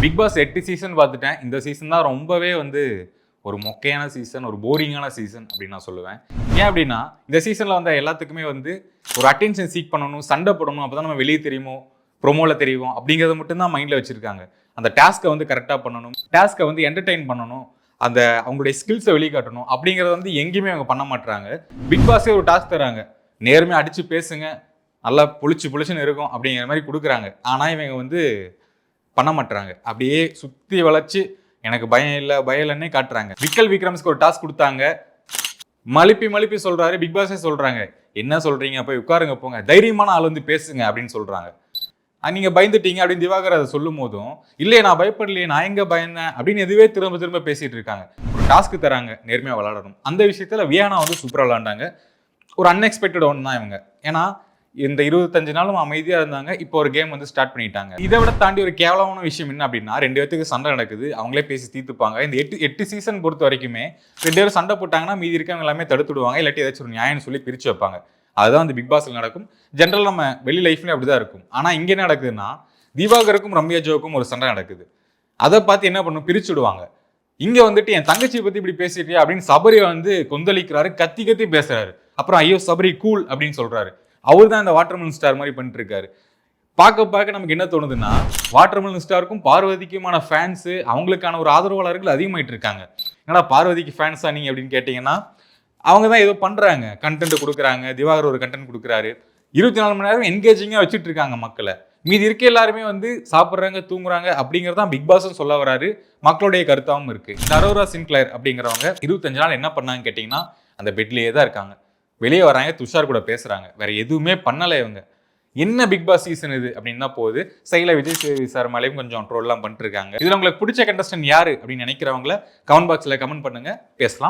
Big pass 8 season பார்த்துட்டேன். இந்த season தான் ரொம்பவே ஒரு மொக்கையான சீசன், ஒரு போரிங்கான சீசன் அப்படின்னு நான் சொல்லுவேன். ஏன் அப்படின்னா இந்த சீசன்ல எல்லாத்துக்குமே ஒரு அட்டென்ஷன் சீக் பண்ணணும், சண்டை போடணும், அப்பதான் நம்ம வெளியே தெரியுமோ, ப்ரொமோல தெரியும் அப்படிங்கிறத மட்டும் தான் மைண்ட்ல வச்சிருக்காங்க. அந்த டாஸ்க்கை கரெக்டாக பண்ணணும், டாஸ்க்கை என்டர்டெயின் பண்ணணும், அந்த அவங்களுடைய ஸ்கில்ஸை வெளிக்காட்டணும் அப்படிங்கிறத எங்கேயுமே அவங்க பண்ண மாட்டாங்க. பிக் பாஸே ஒரு டாஸ்க் தராங்க, நேர்மையாக அடிச்சு பேசுங்க, நல்லா புளிச்சுன்னு இருக்கும் அப்படிங்கிற மாதிரி கொடுக்குறாங்க. ஆனால் இவங்க பண்ண மாட்டாங்க. அப்படியே சுற்றி வளைச்சு எனக்கு பயம் இல்லைன்னே காட்டுறாங்க. விக்ரம்ஸ்க்கு ஒரு டாஸ்க் கொடுத்தாங்க, மழுப்பி சொல்றாரு. பிக் பாஸே சொல்றாங்க, என்ன சொல்றீங்க, போய் உட்காருங்க போங்க, தைரியமான ஆள் பேசுங்க அப்படின்னு சொல்றாங்க. நீங்க பயந்துட்டீங்க அப்படின்னு திவாகர் அதை சொல்லும் போதும், இல்லையே நான் பயப்படலையே, நான் எங்க பயந்தேன் அப்படின்னு எதுவே திரும்ப பேசிட்டு இருக்காங்க. ஒரு டாஸ்க் தராங்க, நேர்மையா விளையாடணும். அந்த விஷயத்துல வியானா சூப்பரா விளையாண்டாங்க. ஒரு அன்எக்ஸ்பெக்டட் ஒன் தான் இவங்க. ஏன்னா இந்த 25 நாளும் அமைதியா இருந்தாங்க. இப்போ ஒரு கேம் ஸ்டார்ட் பண்ணிட்டாங்க. இதை விட தாண்டி ஒரு கேவலமான விஷயம் என்ன அப்படின்னா, 2 பேருக்கு சண்டை நடக்குது, அவங்களே பேசி தீர்த்துப்பாங்க. இந்த 8 சீசன் பொறுத்த வரைக்குமே 2 பேரும் சண்டை போட்டாங்கன்னா மீதி இருக்கவங்க எல்லாமே தடுத்துடுவாங்க, இல்லாட்டி ஏதாச்சும் ஒரு நியாயம்னு சொல்லி பிரிச்சு வைப்பாங்க. அதுதான் பிக் பாஸ்ல நடக்கும். ஜென்ரல் நம்ம வெளி லைஃப்லயும் அப்படிதான் இருக்கும். ஆனா இங்க என்ன நடக்குதுன்னா, திவாகருக்கும் ரம்யா ஜோவுக்கும் ஒரு சண்டை நடக்குது. அதை பார்த்து என்ன பண்ணும், பிரிச்சுடுவாங்க. இங்க என் தங்கச்சியை பத்தி இப்படி பேசிட்டியா அப்படின்னு சபரி கொந்தளிக்கிறாரு, கத்தி பேசுறாரு. அப்புறம் ஐயோ சபரி கூல் அப்படின்னு சொல்றாரு. அவர் தான் இந்த வாட்டர்மெலன் ஸ்டார் மாதிரி பண்ணிட்டு இருக்காரு. பார்க்க நமக்கு என்ன தோணுதுன்னா, வாட்டர்மெலன் ஸ்டாருக்கும் பார்வதிக்குமான ஃபேன்ஸ், அவங்களுக்கான ஒரு ஆதரவாளர்கள் அதிகமாயிட்டு இருக்காங்க. என்னடா பார்வதிக்கு ஃபேன்ஸா நீங்க அப்படின்னு கேட்டீங்கன்னா, அவங்க தான் ஏதோ பண்றாங்க, கண்டென்ட் கொடுக்குறாங்க. திவாகர் ஒரு கண்டென்ட் கொடுக்குறாரு, 24 மணி நேரம் என்கேஜிங்கா வச்சுட்டு இருக்காங்க மக்களை. மீதி இருக்க எல்லாருமே சாப்பிட்றாங்க, தூங்குறாங்க அப்படிங்கறதான் பிக் பாஸ் சொல்ல வராரு. மக்களுடைய கருத்தாவும் இருக்கு. அரோரா சின்க்ளேர் அப்படிங்கிறவங்க 25 நாள் என்ன பண்ணாங்க கேட்டீங்கன்னா, அந்த பெட்லயே தான் இருக்காங்க. வெளியே வராங்க, துஷார் கூட பேசுறாங்க, வேற எதுவுமே பண்ணலை. இவங்க என்ன பிக் பாஸ் சீசன் இது அப்படின்னு தான் போகுது. சைல விஜய் சார் மேலேயும் கொஞ்சம் ட்ரோல்லாம் பண்ணிட்டு இருக்காங்க. இதுல உங்களுக்கு பிடிச்ச கண்டஸ்டன்ட் யாரு அப்படின்னு நினைக்கிறவங்கள கமெண்ட் பாக்ஸ்ல கமெண்ட் பண்ணுங்க, பேசலாம்.